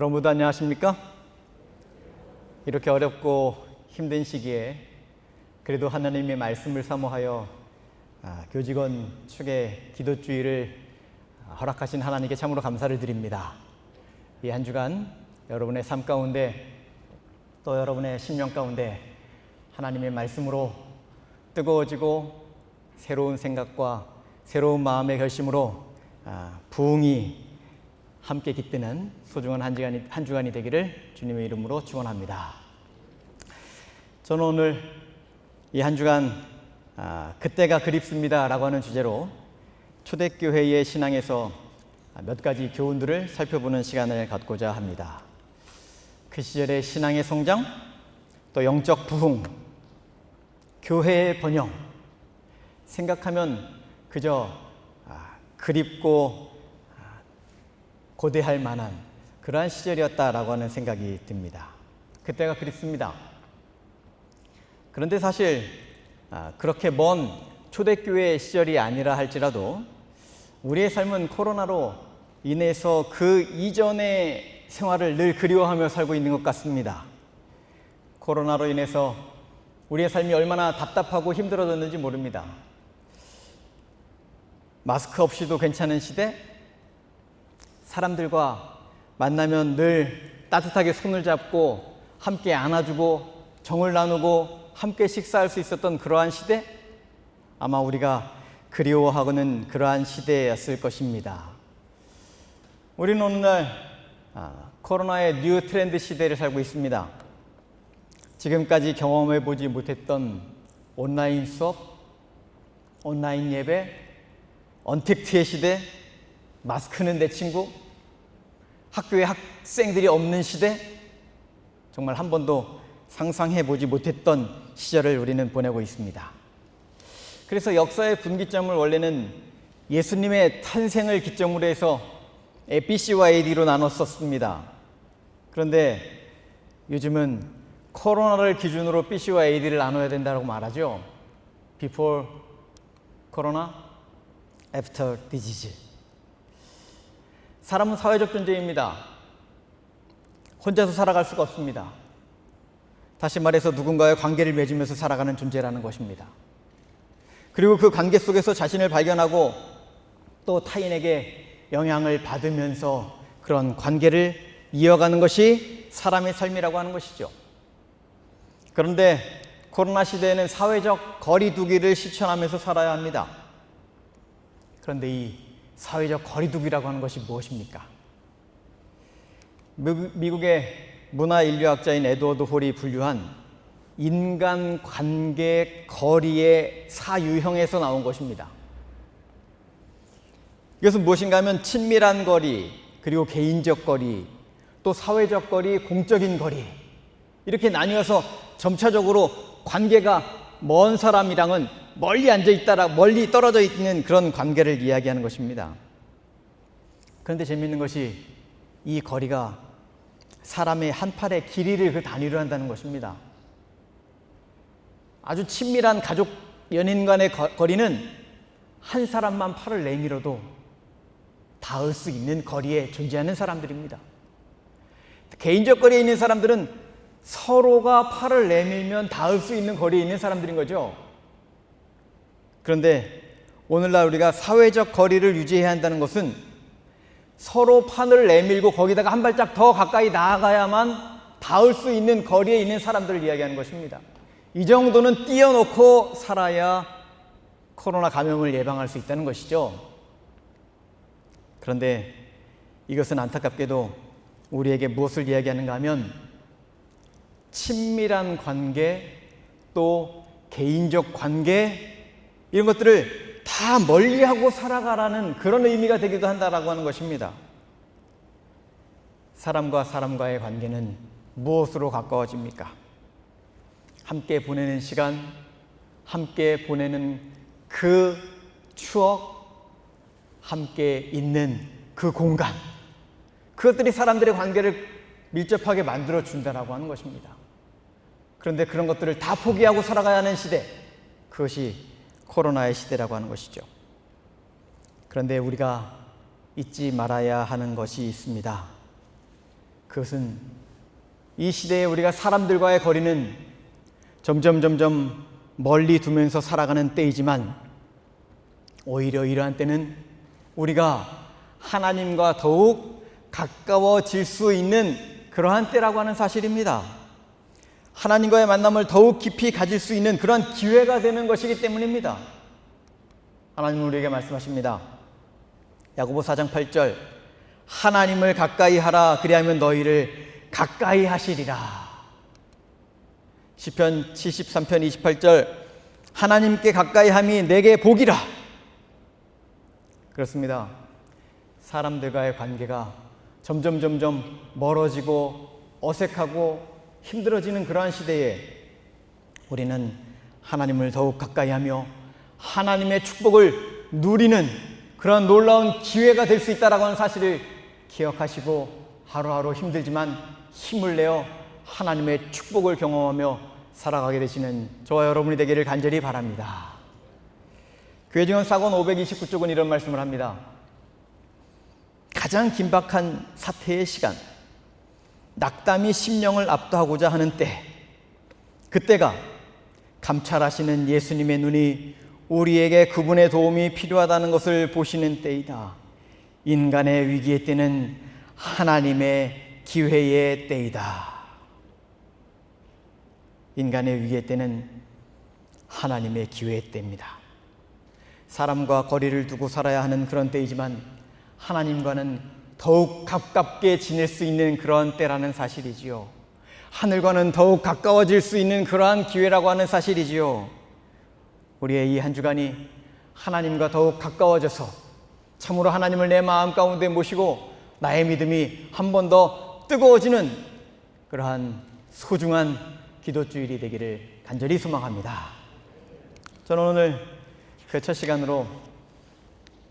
여러분 모두 안녕하십니까? 이렇게 어렵고 힘든 시기에 그래도 하나님의 말씀을 사모하여 교직원 축의 기도주의를 허락하신 하나님께 참으로 감사를 드립니다. 이 한 주간 여러분의 삶 가운데 또 여러분의 심령 가운데 하나님의 말씀으로 뜨거워지고 새로운 생각과 새로운 마음의 결심으로 부흥이 함께 깃드는 소중한 한 주간이 되기를 주님의 이름으로 축원합니다. 저는 오늘 이 한 주간 그때가 그립습니다 라고 하는 주제로 초대교회의 신앙에서 몇 가지 교훈들을 살펴보는 시간을 갖고자 합니다. 그 시절의 신앙의 성장, 또 영적 부흥, 교회의 번영, 생각하면 그저 그립고 고대할 만한 그러한 시절이었다라고 하는 생각이 듭니다. 그때가 그립습니다. 그런데 사실 그렇게 먼 초대교회 시절이 아니라 할지라도 우리의 삶은 코로나로 인해서 그 이전의 생활을 늘 그리워하며 살고 있는 것 같습니다. 코로나로 인해서 우리의 삶이 얼마나 답답하고 힘들어졌는지 모릅니다. 마스크 없이도 괜찮은 시대, 사람들과 만나면 늘 따뜻하게 손을 잡고 함께 안아주고 정을 나누고 함께 식사할 수 있었던 그러한 시대, 아마 우리가 그리워하고는 그러한 시대였을 것입니다. 우리는 오늘날 코로나의 뉴 트렌드 시대를 살고 있습니다. 지금까지 경험해보지 못했던 온라인 수업, 온라인 예배, 언택트의 시대, 마스크는 내 친구, 학교에 학생들이 없는 시대, 정말 한 번도 상상해보지 못했던 시절을 우리는 보내고 있습니다. 그래서 역사의 분기점을 원래는 예수님의 탄생을 기점으로 해서 BC와 AD로 나눴었습니다. 그런데 요즘은 코로나를 기준으로 BC와 AD를 나눠야 된다고 말하죠. Before Corona, After Disease. 사람은 사회적 존재입니다. 혼자서 살아갈 수가 없습니다. 다시 말해서 누군가의 관계를 맺으면서 살아가는 존재라는 것입니다. 그리고 그 관계 속에서 자신을 발견하고 또 타인에게 영향을 받으면서 그런 관계를 이어가는 것이 사람의 삶이라고 하는 것이죠. 그런데 코로나 시대에는 사회적 거리 두기를 실천하면서 살아야 합니다. 그런데 이 사회적 거리 두기라고 하는 것이 무엇입니까? 미국의 문화인류학자인 에드워드 홀이 분류한 인간관계 거리의 사유형에서 나온 것입니다. 이것은 무엇인가 하면 친밀한 거리, 그리고 개인적 거리, 또 사회적 거리, 공적인 거리, 이렇게 나뉘어서 점차적으로 관계가 먼 사람이랑은 멀리 떨어져 있는 그런 관계를 이야기하는 것입니다. 그런데 재미있는 것이 이 거리가 사람의 한 팔의 길이를 그 단위로 한다는 것입니다. 아주 친밀한 가족, 연인 간의 거리는 한 사람만 팔을 내밀어도 닿을 수 있는 거리에 존재하는 사람들입니다. 개인적 거리에 있는 사람들은 서로가 팔을 내밀면 닿을 수 있는 거리에 있는 사람들인 거죠. 그런데 오늘날 우리가 사회적 거리를 유지해야 한다는 것은 서로 판을 내밀고 거기다가 한 발짝 더 가까이 나아가야만 닿을 수 있는 거리에 있는 사람들을 이야기하는 것입니다. 이 정도는 띄워놓고 살아야 코로나 감염을 예방할 수 있다는 것이죠. 그런데 이것은 안타깝게도 우리에게 무엇을 이야기하는가 하면 친밀한 관계, 또 개인적 관계, 이런 것들을 다 멀리하고 살아가라는 그런 의미가 되기도 한다라고 하는 것입니다. 사람과 사람과의 관계는 무엇으로 가까워집니까? 함께 보내는 시간, 함께 보내는 그 추억, 함께 있는 그 공간, 그것들이 사람들의 관계를 밀접하게 만들어준다라고 하는 것입니다. 그런데 그런 것들을 다 포기하고 살아가야 하는 시대, 그것이 코로나의 시대라고 하는 것이죠. 그런데 우리가 잊지 말아야 하는 것이 있습니다. 그것은 이 시대에 우리가 사람들과의 거리는 점점 멀리 두면서 살아가는 때이지만, 오히려 이러한 때는 우리가 하나님과 더욱 가까워질 수 있는 그러한 때라고 하는 사실입니다. 하나님과의 만남을 더욱 깊이 가질 수 있는 그러한 기회가 되는 것이기 때문입니다. 하나님은 우리에게 말씀하십니다. 야고보 4장 8절, 하나님을 가까이 하라, 그리하면 너희를 가까이 하시리라. 시편 73편 28절, 하나님께 가까이 함이 내게 복이라. 그렇습니다. 사람들과의 관계가 점점 멀어지고 어색하고 힘들어지는 그러한 시대에 우리는 하나님을 더욱 가까이 하며 하나님의 축복을 누리는 그런 놀라운 기회가 될 수 있다라고 하는 사실을 기억하시고 하루하루 힘들지만 힘을 내어 하나님의 축복을 경험하며 살아가게 되시는 저와 여러분이 되기를 간절히 바랍니다. 교회증언 사권 529쪽은 이런 말씀을 합니다. 가장 긴박한 사태의 시간, 낙담이 심령을 압도하고자 하는 때, 그때가 감찰하시는 예수님의 눈이 우리에게 그분의 도움이 필요하다는 것을 보시는 때이다. 인간의 위기의 때는 하나님의 기회의 때이다. 인간의 위기의 때는 하나님의 기회의 때입니다. 사람과 거리를 두고 살아야 하는 그런 때이지만 하나님과는 더욱 가깝게 지낼 수 있는 그런 때라는 사실이지요. 하늘과는 더욱 가까워질 수 있는 그러한 기회라고 하는 사실이지요. 우리의 이 한 주간이 하나님과 더욱 가까워져서 참으로 하나님을 내 마음 가운데 모시고 나의 믿음이 한 번 더 뜨거워지는 그러한 소중한 기도주일이 되기를 간절히 소망합니다. 저는 오늘 그 첫 시간으로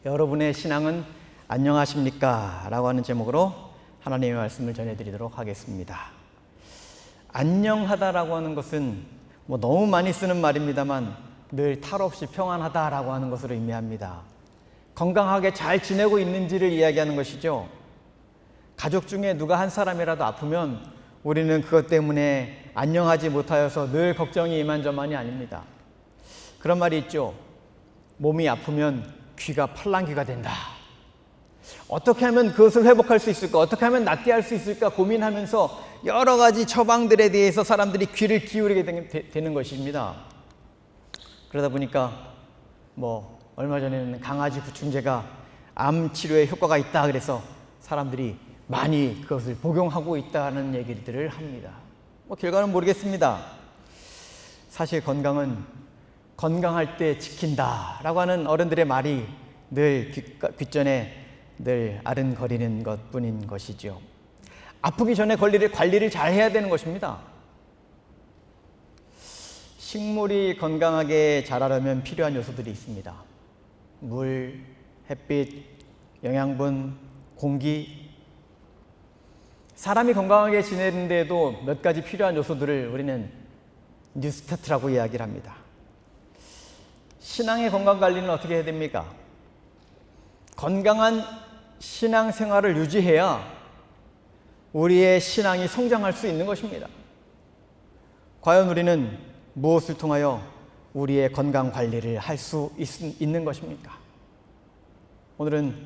여러분의 신앙은 안녕하십니까? 라고 하는 제목으로 하나님의 말씀을 전해드리도록 하겠습니다. 안녕하다라고 하는 것은 너무 많이 쓰는 말입니다만 늘 탈 없이 평안하다라고 하는 것으로 의미합니다. 건강하게 잘 지내고 있는지를 이야기하는 것이죠. 가족 중에 누가 한 사람이라도 아프면 우리는 그것 때문에 안녕하지 못하여서 늘 걱정이 이만저만이 아닙니다. 그런 말이 있죠. 몸이 아프면 귀가 팔랑귀가 된다. 어떻게 하면 그것을 회복할 수 있을까? 어떻게 하면 낫게 할 수 있을까? 고민하면서 여러 가지 처방들에 대해서 사람들이 귀를 기울이게 되는 것입니다. 그러다 보니까 얼마 전에는 강아지 구충제가 암 치료에 효과가 있다 그래서 사람들이 많이 그것을 복용하고 있다는 얘기들을 합니다. 결과는 모르겠습니다. 사실 건강은 건강할 때 지킨다라고 하는 어른들의 말이 늘 귓전에 늘 아른거리는 것뿐인 것이죠. 아프기 전에 관리를 잘 해야 되는 것입니다. 식물이 건강하게 자라려면 필요한 요소들이 있습니다. 물, 햇빛, 영양분, 공기. 사람이 건강하게 지내는데도 몇 가지 필요한 요소들을 우리는 뉴스타트라고 이야기를 합니다. 신앙의 건강관리는 어떻게 해야 됩니까? 건강한 신앙생활을 유지해야 우리의 신앙이 성장할 수 있는 것입니다. 과연 우리는 무엇을 통하여 우리의 건강관리를 할 수 있는 것입니까? 오늘은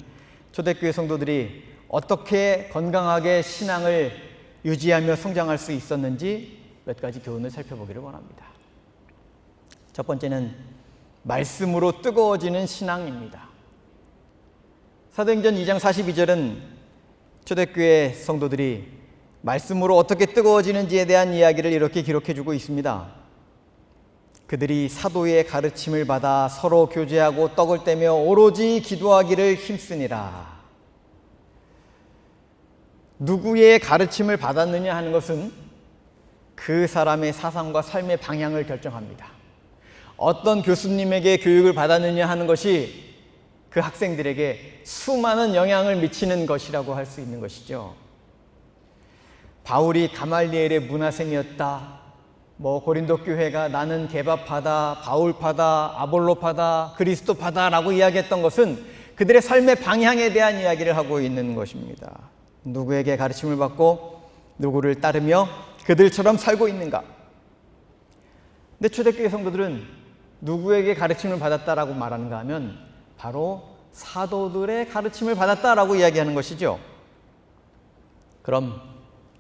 초대교회 성도들이 어떻게 건강하게 신앙을 유지하며 성장할 수 있었는지 몇 가지 교훈을 살펴보기를 원합니다. 첫 번째는 말씀으로 뜨거워지는 신앙입니다. 사도행전 2장 42절은 초대교회 성도들이 말씀으로 어떻게 뜨거워지는지에 대한 이야기를 이렇게 기록해주고 있습니다. 그들이 사도의 가르침을 받아 서로 교제하고 떡을 떼며 오로지 기도하기를 힘쓰니라. 누구의 가르침을 받았느냐 하는 것은 그 사람의 사상과 삶의 방향을 결정합니다. 어떤 교수님에게 교육을 받았느냐 하는 것이 그 학생들에게 수많은 영향을 미치는 것이라고 할 수 있는 것이죠. 바울이 가말리엘의 문화생이었다. 고린도 교회가 나는 게바파다, 바울파다, 아볼로파다, 그리스도파다라고 이야기했던 것은 그들의 삶의 방향에 대한 이야기를 하고 있는 것입니다. 누구에게 가르침을 받고 누구를 따르며 그들처럼 살고 있는가? 근데 초대교회 성도들은 누구에게 가르침을 받았다라고 말하는가 하면 바로 사도들의 가르침을 받았다라고 이야기하는 것이죠. 그럼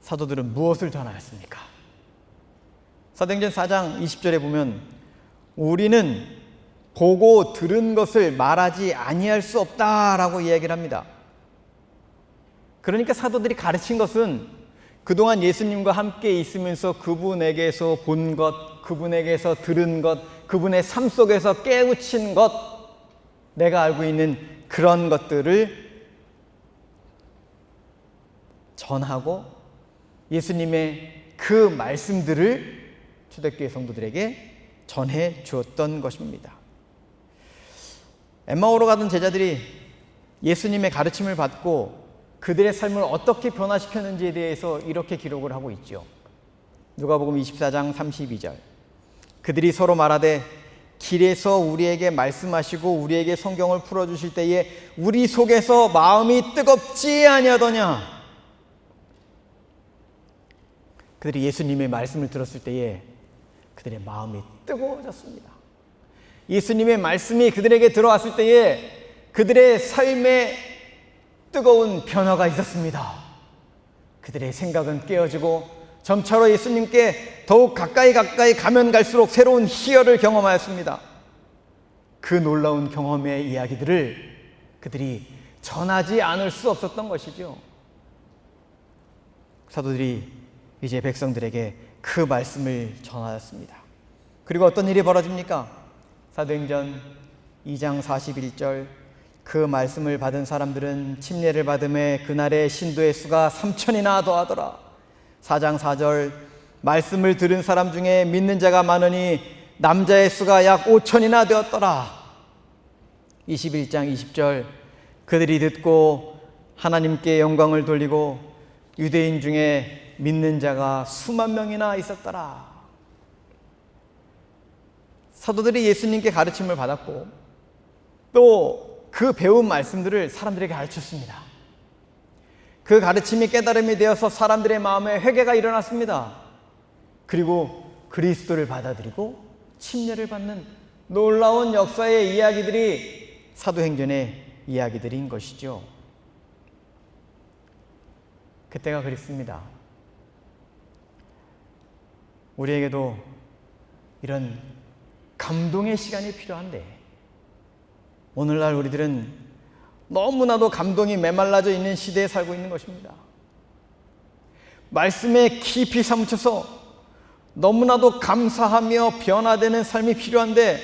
사도들은 무엇을 전하였습니까? 사도행전 4장 20절에 보면 우리는 보고 들은 것을 말하지 아니할 수 없다라고 이야기를 합니다. 그러니까 사도들이 가르친 것은 그동안 예수님과 함께 있으면서 그분에게서 본 것, 그분에게서 들은 것, 그분의 삶 속에서 깨우친 것, 내가 알고 있는 그런 것들을 전하고 예수님의 그 말씀들을 초대교회 성도들에게 전해 주었던 것입니다. 엠마오로 가던 제자들이 예수님의 가르침을 받고 그들의 삶을 어떻게 변화시켰는지에 대해서 이렇게 기록을 하고 있죠. 누가복음 24장 32절. 그들이 서로 말하되 길에서 우리에게 말씀하시고 우리에게 성경을 풀어주실 때에 우리 속에서 마음이 뜨겁지 아니하더냐. 그들이 예수님의 말씀을 들었을 때에 그들의 마음이 뜨거워졌습니다. 예수님의 말씀이 그들에게 들어왔을 때에 그들의 삶에 뜨거운 변화가 있었습니다. 그들의 생각은 깨어지고 점차로 예수님께 더욱 가까이 가면 갈수록 새로운 희열을 경험하였습니다. 그 놀라운 경험의 이야기들을 그들이 전하지 않을 수 없었던 것이죠. 사도들이 이제 백성들에게 그 말씀을 전하였습니다. 그리고 어떤 일이 벌어집니까? 사도행전 2장 41절. 그 말씀을 받은 사람들은 침례를 받음에 그날의 신도의 수가 3,000이나 더하더라. 4장 4절. 말씀을 들은 사람 중에 믿는 자가 많으니 남자의 수가 약 5,000이나 되었더라. 21장 20절. 그들이 듣고 하나님께 영광을 돌리고 유대인 중에 믿는 자가 수만 명이나 있었더라. 사도들이 예수님께 가르침을 받았고 또 그 배운 말씀들을 사람들에게 가르쳤습니다. 그 가르침이 깨달음이 되어서 사람들의 마음에 회개가 일어났습니다. 그리고 그리스도를 받아들이고 침례를 받는 놀라운 역사의 이야기들이 사도행전의 이야기들인 것이죠. 그때가 그립습니다. 우리에게도 이런 감동의 시간이 필요한데 오늘날 우리들은 너무나도 감동이 메말라져 있는 시대에 살고 있는 것입니다. 말씀에 깊이 사무쳐서 너무나도 감사하며 변화되는 삶이 필요한데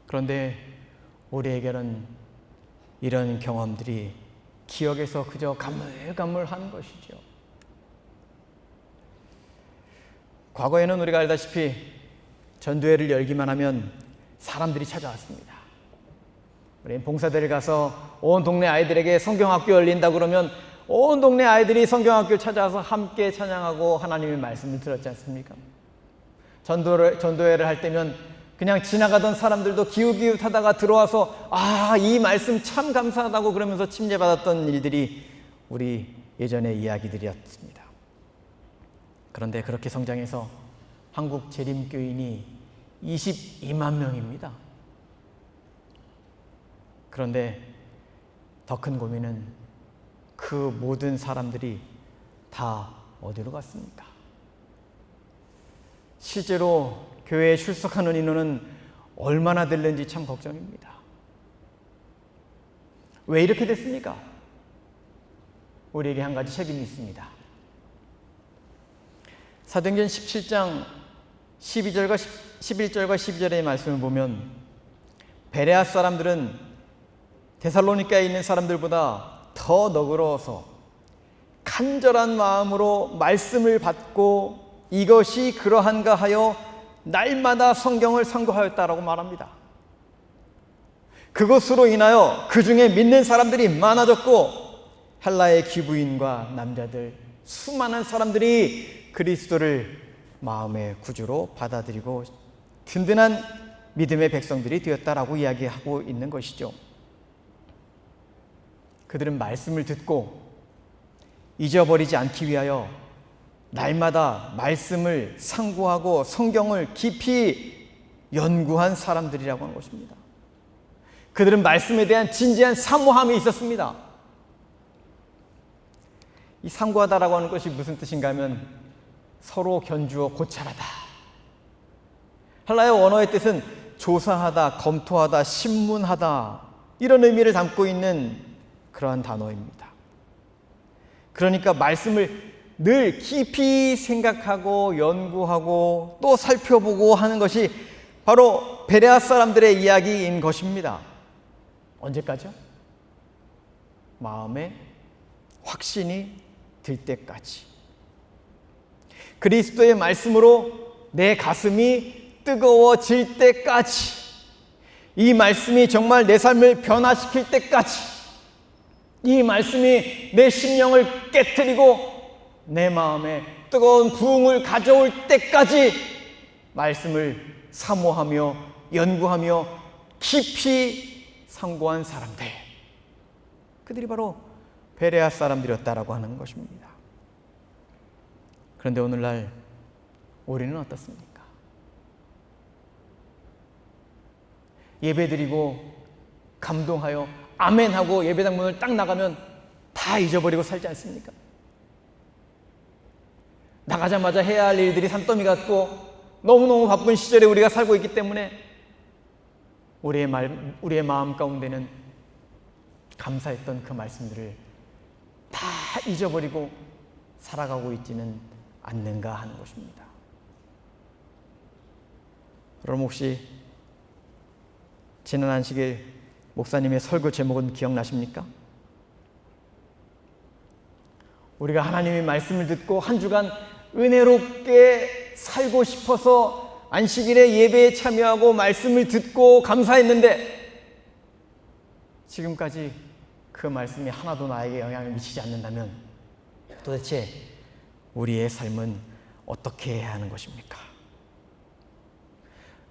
그런데 우리에게는 이런 경험들이 기억에서 그저 가물가물한 것이죠. 과거에는 우리가 알다시피 전도회를 열기만 하면 사람들이 찾아왔습니다. 우리 봉사대를 가서 온 동네 아이들에게 성경학교 열린다 그러면 온 동네 아이들이 성경학교를 찾아와서 함께 찬양하고 하나님의 말씀을 들었지 않습니까? 전도회를 할 때면 그냥 지나가던 사람들도 기웃기웃하다가 들어와서 이 말씀 참 감사하다고 그러면서 침례받았던 일들이 우리 예전의 이야기들이었습니다. 그런데 그렇게 성장해서 한국 재림교인이 22만 명입니다. 그런데 더 큰 고민은 그 모든 사람들이 다 어디로 갔습니까? 실제로 교회에 출석하는 인원은 얼마나 될는지 참 걱정입니다. 왜 이렇게 됐습니까? 우리에게 한 가지 책임이 있습니다. 사도행전 17장 11절과 12절의 말씀을 보면 베레아 사람들은 데살로니가에 있는 사람들보다 더 너그러워서 간절한 마음으로 말씀을 받고 이것이 그러한가 하여 날마다 성경을 상고하였다라고 말합니다. 그것으로 인하여 그 중에 믿는 사람들이 많아졌고 헬라의 귀부인과 남자들 수많은 사람들이 그리스도를 마음의 구주로 받아들이고 든든한 믿음의 백성들이 되었다라고 이야기하고 있는 것이죠. 그들은 말씀을 듣고 잊어버리지 않기 위하여 날마다 말씀을 상고하고 성경을 깊이 연구한 사람들이라고 하는 것입니다. 그들은 말씀에 대한 진지한 사모함이 있었습니다. 이 상고하다라고 하는 것이 무슨 뜻인가 하면 서로 견주어 고찰하다. 헬라의 원어의 뜻은 조사하다, 검토하다, 신문하다 이런 의미를 담고 있는 그러한 단어입니다. 그러니까 말씀을 늘 깊이 생각하고 연구하고 또 살펴보고 하는 것이 바로 베레아 사람들의 이야기인 것입니다. 언제까지요? 마음에 확신이 들 때까지. 그리스도의 말씀으로 내 가슴이 뜨거워질 때까지, 이 말씀이 정말 내 삶을 변화시킬 때까지, 이 말씀이 내 심령을 깨트리고 내 마음에 뜨거운 부흥을 가져올 때까지 말씀을 사모하며 연구하며 깊이 상고한 사람들, 그들이 바로 베레아 사람들이었다라고 하는 것입니다. 그런데 오늘날 우리는 어떻습니까? 예배드리고 감동하여 아멘하고 예배당 문을 딱 나가면 다 잊어버리고 살지 않습니까? 나가자마자 해야 할 일들이 산더미 같고 너무너무 바쁜 시절에 우리가 살고 있기 때문에 우리의 마음 가운데는 감사했던 그 말씀들을 다 잊어버리고 살아가고 있지는 않는가 하는 것입니다. 여러분 혹시 지난 안식일 목사님의 설교 제목은 기억나십니까? 우리가 하나님의 말씀을 듣고 한 주간 은혜롭게 살고 싶어서 안식일에 예배에 참여하고 말씀을 듣고 감사했는데 지금까지 그 말씀이 하나도 나에게 영향을 미치지 않는다면 도대체 우리의 삶은 어떻게 해야 하는 것입니까?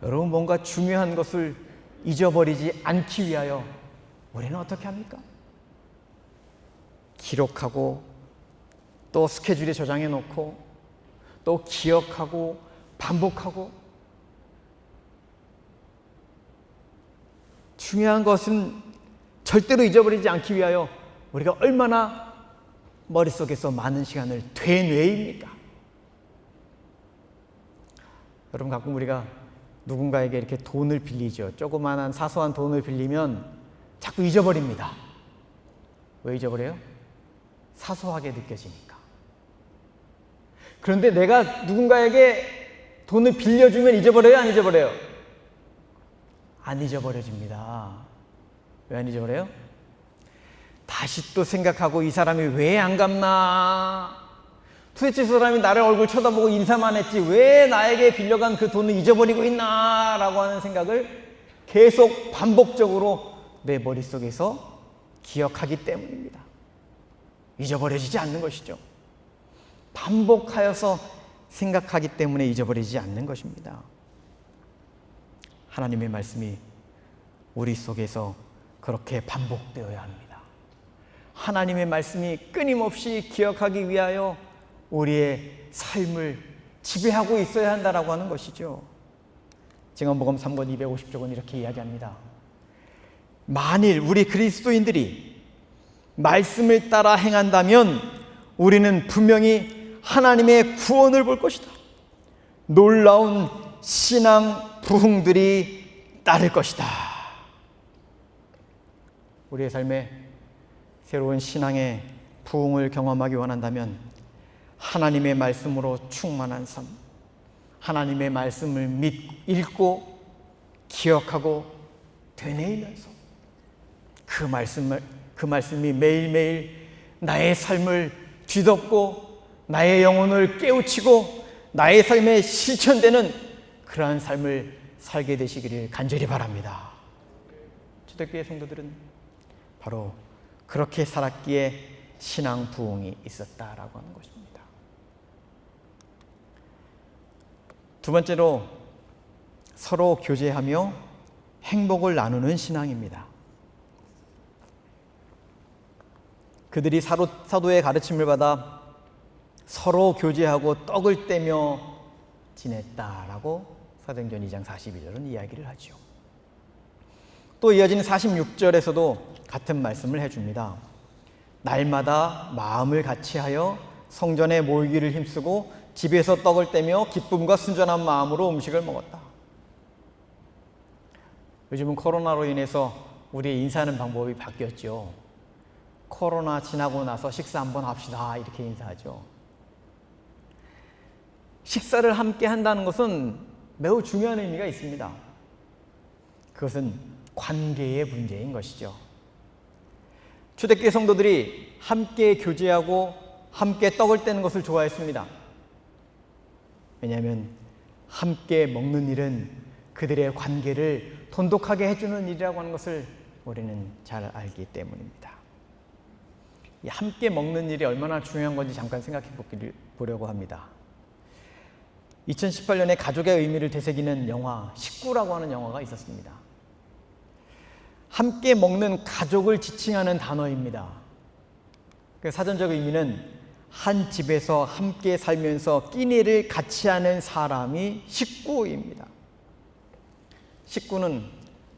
여러분, 뭔가 중요한 것을 잊어버리지 않기 위하여 우리는 어떻게 합니까? 기록하고 또 스케줄에 저장해 놓고 또 기억하고 반복하고, 중요한 것은 절대로 잊어버리지 않기 위하여 우리가 얼마나 머릿속에서 많은 시간을 되뇌입니까? 여러분, 가끔 우리가 누군가에게 이렇게 돈을 빌리죠. 조그마한 사소한 돈을 빌리면 자꾸 잊어버립니다. 왜 잊어버려요? 사소하게 느껴지니까. 그런데 내가 누군가에게 돈을 빌려주면 잊어버려요? 안 잊어버려요? 안 잊어버려집니다. 왜 안 잊어버려요? 다시 또 생각하고 이 사람이 왜 안 갚나? 도대체 저 사람이 나를 얼굴 쳐다보고 인사만 했지 왜 나에게 빌려간 그 돈을 잊어버리고 있나? 라고 하는 생각을 계속 반복적으로 내 머릿속에서 기억하기 때문입니다. 잊어버려지지 않는 것이죠. 반복하여서 생각하기 때문에 잊어버리지 않는 것입니다. 하나님의 말씀이 우리 속에서 그렇게 반복되어야 합니다. 하나님의 말씀이 끊임없이 기억하기 위하여 우리의 삶을 지배하고 있어야 한다라고 하는 것이죠. 증언복음 3권 250쪽은 이렇게 이야기합니다. 만일 우리 그리스도인들이 말씀을 따라 행한다면 우리는 분명히 하나님의 구원을 볼 것이다. 놀라운 신앙 부흥들이 따를 것이다. 우리의 삶에 새로운 신앙의 부흥을 경험하기 원한다면 하나님의 말씀으로 충만한 삶, 하나님의 말씀을 읽고 기억하고 되뇌이면서 그 말씀이 매일매일 나의 삶을 뒤덮고 나의 영혼을 깨우치고 나의 삶에 실천되는 그러한 삶을 살게 되시기를 간절히 바랍니다. 초대교회 성도들은 바로 그렇게 살았기에 신앙 부흥이 있었다라고 하는 것입니다. 두 번째로 서로 교제하며 행복을 나누는 신앙입니다. 그들이 사도의 가르침을 받아 서로 교제하고 떡을 떼며 지냈다라고 사도행전 2장 41절은 이야기를 하죠. 또 이어지는 46절에서도 같은 말씀을 해줍니다. 날마다 마음을 같이하여 성전에 모이기를 힘쓰고 집에서 떡을 떼며 기쁨과 순전한 마음으로 음식을 먹었다. 요즘은 코로나로 인해서 우리의 인사하는 방법이 바뀌었죠. 코로나 지나고 나서 식사 한번 합시다 이렇게 인사하죠. 식사를 함께 한다는 것은 매우 중요한 의미가 있습니다. 그것은 관계의 문제인 것이죠. 초대교회 성도들이 함께 교제하고 함께 떡을 떼는 것을 좋아했습니다. 왜냐하면 함께 먹는 일은 그들의 관계를 돈독하게 해주는 일이라고 하는 것을 우리는 잘 알기 때문입니다. 이 함께 먹는 일이 얼마나 중요한 건지 잠깐 생각해 보려고 합니다. 2018년에 가족의 의미를 되새기는 영화 식구라고 하는 영화가 있었습니다. 함께 먹는 가족을 지칭하는 단어입니다. 그 사전적 의미는 한 집에서 함께 살면서 끼니를 같이 하는 사람이 식구입니다. 식구는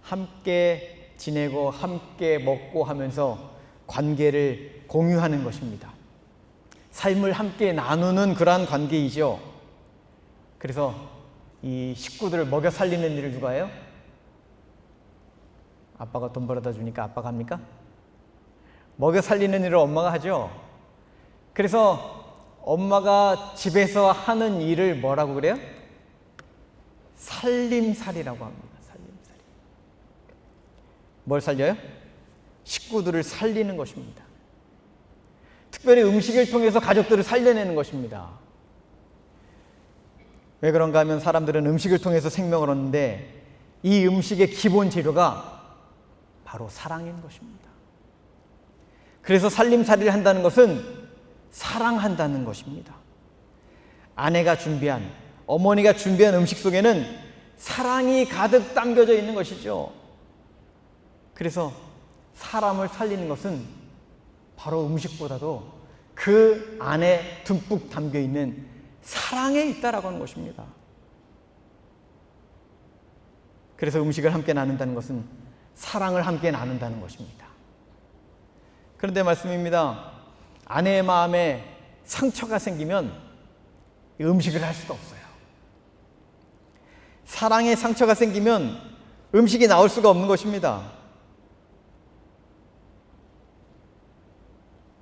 함께 지내고 함께 먹고 하면서 관계를 공유하는 것입니다. 삶을 함께 나누는 그러한 관계이죠. 그래서 이 식구들을 먹여 살리는 일을 누가 해요? 아빠가 돈 벌어다 주니까 아빠가 합니까? 먹여 살리는 일을 엄마가 하죠. 그래서 엄마가 집에서 하는 일을 뭐라고 그래요? 살림살이라고 합니다. 살림살이. 뭘 살려요? 식구들을 살리는 것입니다. 특별히 음식을 통해서 가족들을 살려내는 것입니다. 왜 그런가 하면 사람들은 음식을 통해서 생명을 얻는데 이 음식의 기본 재료가 바로 사랑인 것입니다. 그래서 살림살이를 한다는 것은 사랑한다는 것입니다. 아내가 준비한, 어머니가 준비한 음식 속에는 사랑이 가득 담겨져 있는 것이죠. 그래서 사람을 살리는 것은 바로 음식보다도 그 안에 듬뿍 담겨 있는 사랑에 있다라고 하는 것입니다. 그래서 음식을 함께 나눈다는 것은 사랑을 함께 나눈다는 것입니다. 그런데 말씀입니다. 아내의 마음에 상처가 생기면 음식을 할 수가 없어요. 사랑에 상처가 생기면 음식이 나올 수가 없는 것입니다.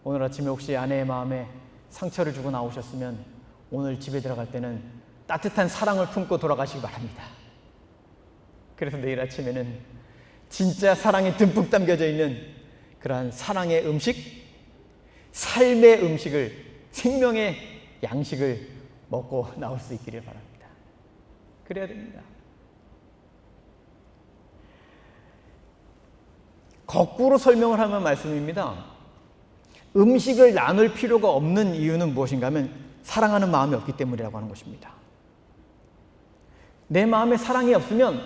오늘 아침에 혹시 아내의 마음에 상처를 주고 나오셨으면 오늘 집에 들어갈 때는 따뜻한 사랑을 품고 돌아가시기 바랍니다. 그래서 내일 아침에는 진짜 사랑이 듬뿍 담겨져 있는 그러한 사랑의 음식, 삶의 음식을, 생명의 양식을 먹고 나올 수 있기를 바랍니다. 그래야 됩니다. 거꾸로 설명을 하면 말씀입니다. 음식을 나눌 필요가 없는 이유는 무엇인가 하면 사랑하는 마음이 없기 때문이라고 하는 것입니다. 내 마음에 사랑이 없으면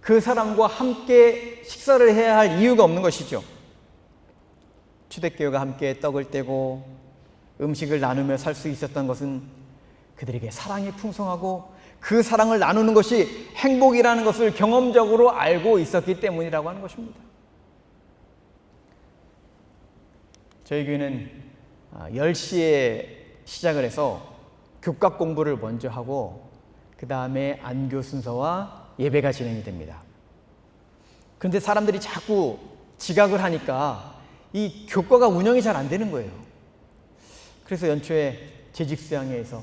그 사람과 함께 식사를 해야 할 이유가 없는 것이죠. 초대교회가 함께 떡을 떼고 음식을 나누며 살 수 있었던 것은 그들에게 사랑이 풍성하고 그 사랑을 나누는 것이 행복이라는 것을 경험적으로 알고 있었기 때문이라고 하는 것입니다. 저희 교회는 10시에 시작을 해서 교과 공부를 먼저 하고 그 다음에 안교 순서와 예배가 진행이 됩니다. 그런데 사람들이 자꾸 지각을 하니까 이 교과가 운영이 잘 안 되는 거예요. 그래서 연초에 재직수양회에서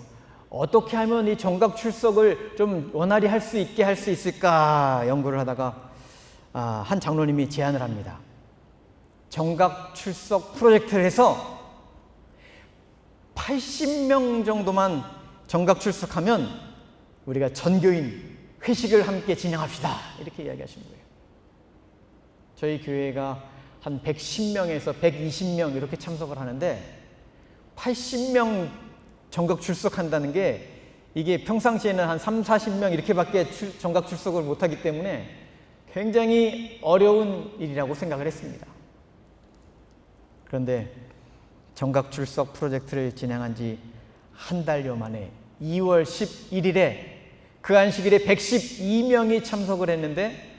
어떻게 하면 이 정각 출석을 좀 원활히 할 수 있게 할 수 있을까 연구를 하다가 한 장로님이 제안을 합니다. 정각 출석 프로젝트를 해서 80명 정도만 정각 출석하면 우리가 전교인 회식을 함께 진행합시다. 이렇게 이야기하신 거예요. 저희 교회가 한 110명에서 120명 이렇게 참석을 하는데 80명 정각 출석한다는 게 이게 평상시에는 한 3, 40명 이렇게밖에 정각 출석을 못하기 때문에 굉장히 어려운 일이라고 생각을 했습니다. 그런데 정각 출석 프로젝트를 진행한 지 한 달여 만에 2월 11일에 그 안식일에 112명이 참석을 했는데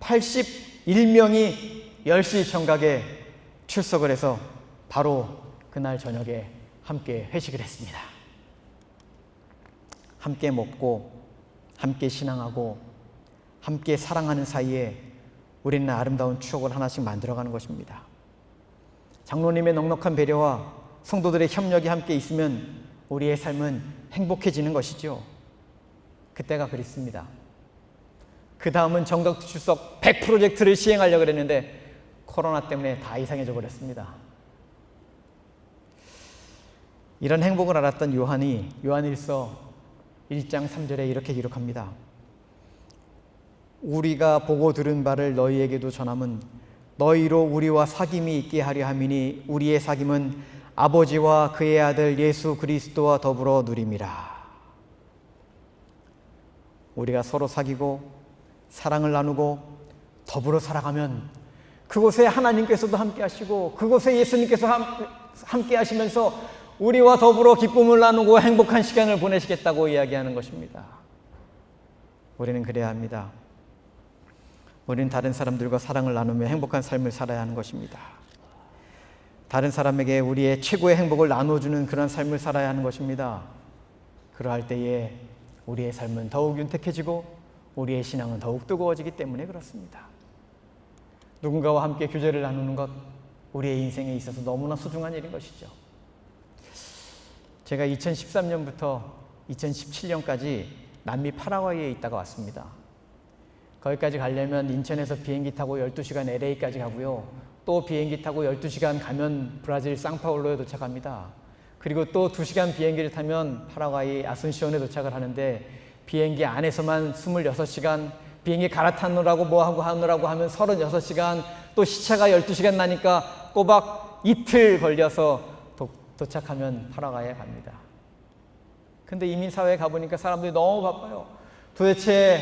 81명이 10시 정각에 출석을 해서 바로 그날 저녁에 함께 회식을 했습니다. 함께 먹고 함께 신앙하고 함께 사랑하는 사이에 우리는 아름다운 추억을 하나씩 만들어가는 것입니다. 장로님의 넉넉한 배려와 성도들의 협력이 함께 있으면 우리의 삶은 행복해지는 것이죠. 그때가 그립습니다. 그 다음은 정각 출석 100 프로젝트를 시행하려고 했는데 코로나 때문에 다 이상해져 버렸습니다. 이런 행복을 알았던 요한이 요한일서 1장 3절에 이렇게 기록합니다. 우리가 보고 들은 바를 너희에게도 전함은 너희로 우리와 사귐이 있게 하려 함이니 우리의 사귐은 아버지와 그의 아들 예수 그리스도와 더불어 누림이라. 우리가 서로 사귀고 사랑을 나누고 더불어 살아가면 그곳에 하나님께서도 함께 하시고 그곳에 예수님께서 함께 하시면서 우리와 더불어 기쁨을 나누고 행복한 시간을 보내시겠다고 이야기하는 것입니다. 우리는 그래야 합니다. 우리는 다른 사람들과 사랑을 나누며 행복한 삶을 살아야 하는 것입니다. 다른 사람에게 우리의 최고의 행복을 나눠주는 그런 삶을 살아야 하는 것입니다. 그러할 때에 우리의 삶은 더욱 윤택해지고 우리의 신앙은 더욱 뜨거워지기 때문에 그렇습니다. 누군가와 함께 교제를 나누는 것, 우리의 인생에 있어서 너무나 소중한 일인 것이죠. 제가 2013년부터 2017년까지 남미 파라과이에 있다가 왔습니다. 거기까지 가려면 인천에서 비행기 타고 12시간 LA까지 가고요. 또 비행기 타고 12시간 가면 브라질 상파울로에 도착합니다. 그리고 또 2시간 비행기를 타면 파라과이 아순시온에 도착을 하는데 비행기 안에서만 26시간, 비행기 갈아타느라고 뭐하고 하느라고 하면 36시간, 또 시차가 12시간 나니까 꼬박 이틀 걸려서 도착하면 파라과이에 갑니다. 근데 이민사회에 가보니까 사람들이 너무 바빠요. 도대체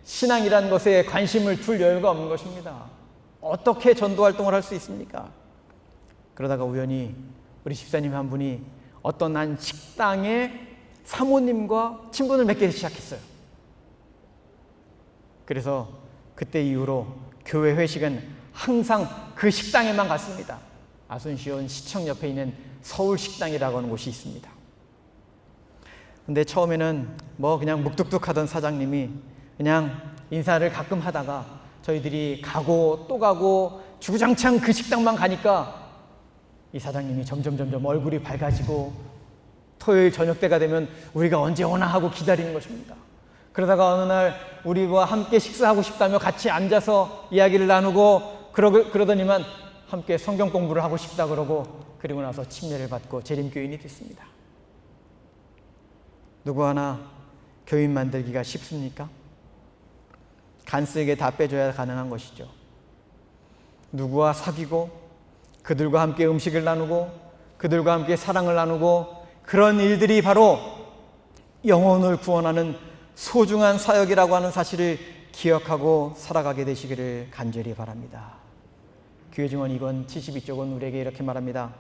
신앙이라는 것에 관심을 둘 여유가 없는 것입니다. 어떻게 전도활동을 할 수 있습니까? 그러다가 우연히 우리 집사님 한 분이 어떤 한 식당에 사모님과 친분을 맺기 시작했어요. 그래서 그때 이후로 교회 회식은 항상 그 식당에만 갔습니다. 아순시온 시청 옆에 있는 서울식당이라고 하는 곳이 있습니다. 근데 처음에는 그냥 묵뚝뚝하던 사장님이 그냥 인사를 가끔 하다가 저희들이 가고 또 가고 주구장창 그 식당만 가니까 이 사장님이 점점 얼굴이 밝아지고 토요일 저녁 때가 되면 우리가 언제 오나 하고 기다리는 것입니다. 그러다가 어느 날 우리와 함께 식사하고 싶다며 같이 앉아서 이야기를 나누고 그러더니만 함께 성경 공부를 하고 싶다 그리고 나서 침례를 받고 재림교인이 됐습니다. 누구 하나 교인 만들기가 쉽습니까? 간쓰게 다 빼줘야 가능한 것이죠. 누구와 사귀고 그들과 함께 음식을 나누고 그들과 함께 사랑을 나누고 그런 일들이 바로 영혼을 구원하는 소중한 사역이라고 하는 사실을 기억하고 살아가게 되시기를 간절히 바랍니다. 교회 증언 2권 72쪽은 우리에게 이렇게 말합니다.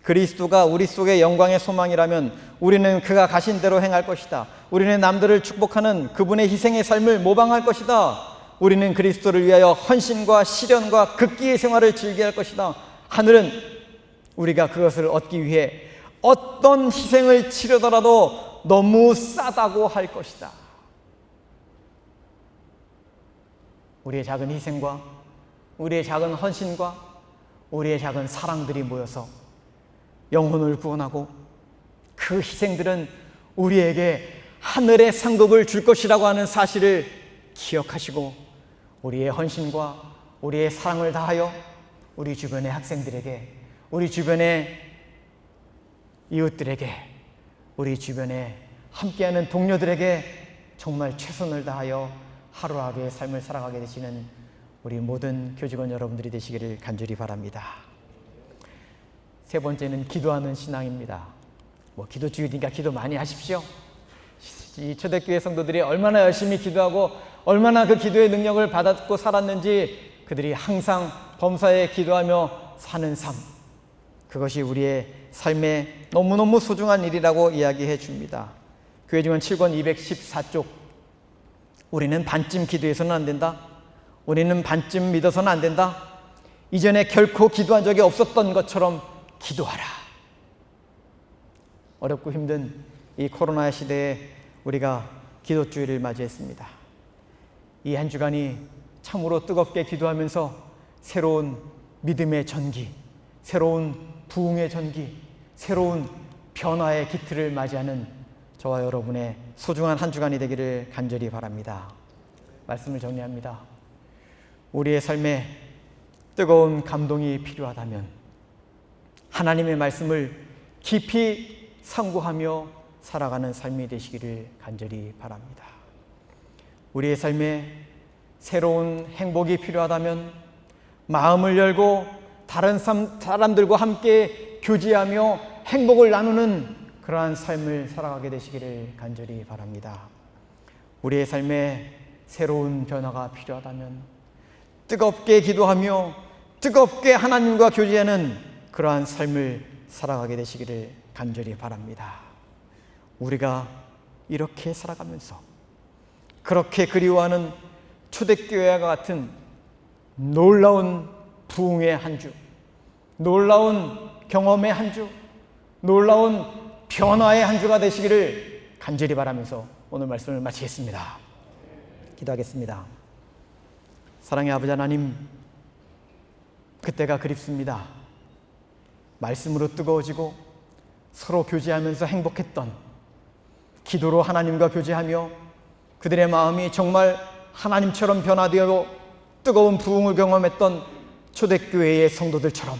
그리스도가 우리 속의 영광의 소망이라면 우리는 그가 가신 대로 행할 것이다. 우리는 남들을 축복하는 그분의 희생의 삶을 모방할 것이다. 우리는 그리스도를 위하여 헌신과 시련과 극기의 생활을 즐겨야 할 것이다. 하늘은 우리가 그것을 얻기 위해 어떤 희생을 치르더라도 너무 싸다고 할 것이다. 우리의 작은 희생과 우리의 작은 헌신과 우리의 작은 사랑들이 모여서 영혼을 구원하고 그 희생들은 우리에게 하늘의 상급을 줄 것이라고 하는 사실을 기억하시고 우리의 헌신과 우리의 사랑을 다하여 우리 주변의 학생들에게, 우리 주변의 이웃들에게, 우리 주변에 함께하는 동료들에게 정말 최선을 다하여 하루하루의 삶을 살아가게 되시는 우리 모든 교직원 여러분들이 되시기를 간절히 바랍니다. 세 번째는 기도하는 신앙입니다. 기도주일이니까 기도 많이 하십시오. 이 초대교회 성도들이 얼마나 열심히 기도하고 얼마나 그 기도의 능력을 받았고 살았는지 그들이 항상 범사에 기도하며 사는 삶, 그것이 우리의 삶에 너무너무 소중한 일이라고 이야기해 줍니다. 교회증언 7권 214쪽. 우리는 반쯤 기도해서는 안 된다. 우리는 반쯤 믿어서는 안 된다. 이전에 결코 기도한 적이 없었던 것처럼 기도하라. 어렵고 힘든 이 코로나 시대에 우리가 기도주일을 맞이했습니다. 이 한 주간이 참으로 뜨겁게 기도하면서 새로운 믿음의 전기, 새로운 부흥의 전기, 새로운 변화의 기틀을 맞이하는 저와 여러분의 소중한 한 주간이 되기를 간절히 바랍니다. 말씀을 정리합니다. 우리의 삶에 뜨거운 감동이 필요하다면 하나님의 말씀을 깊이 상고하며 살아가는 삶이 되시기를 간절히 바랍니다. 우리의 삶에 새로운 행복이 필요하다면 마음을 열고 다른 사람들과 함께 교제하며 행복을 나누는 그러한 삶을 살아가게 되시기를 간절히 바랍니다. 우리의 삶에 새로운 변화가 필요하다면 뜨겁게 기도하며 뜨겁게 하나님과 교제하는 그러한 삶을 살아가게 되시기를 간절히 바랍니다. 우리가 이렇게 살아가면서 그렇게 그리워하는 초대교회와 같은 놀라운 부흥의 한 주, 놀라운 경험의 한 주, 놀라운 변화의 한 주가 되시기를 간절히 바라면서 오늘 말씀을 마치겠습니다. 기도하겠습니다. 사랑의 아버지 하나님, 그때가 그립습니다. 말씀으로 뜨거워지고 서로 교제하면서 행복했던, 기도로 하나님과 교제하며 그들의 마음이 정말 하나님처럼 변화되어 뜨거운 부흥을 경험했던 초대교회의 성도들처럼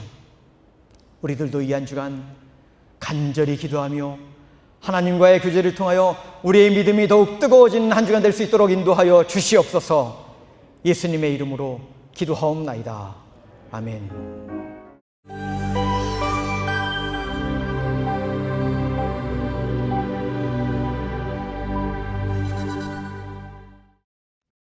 우리들도 이 한 주간 간절히 기도하며 하나님과의 교제를 통하여 우리의 믿음이 더욱 뜨거워지는 한 주간 될 수 있도록 인도하여 주시옵소서. 예수님의 이름으로 기도하옵나이다. 아멘.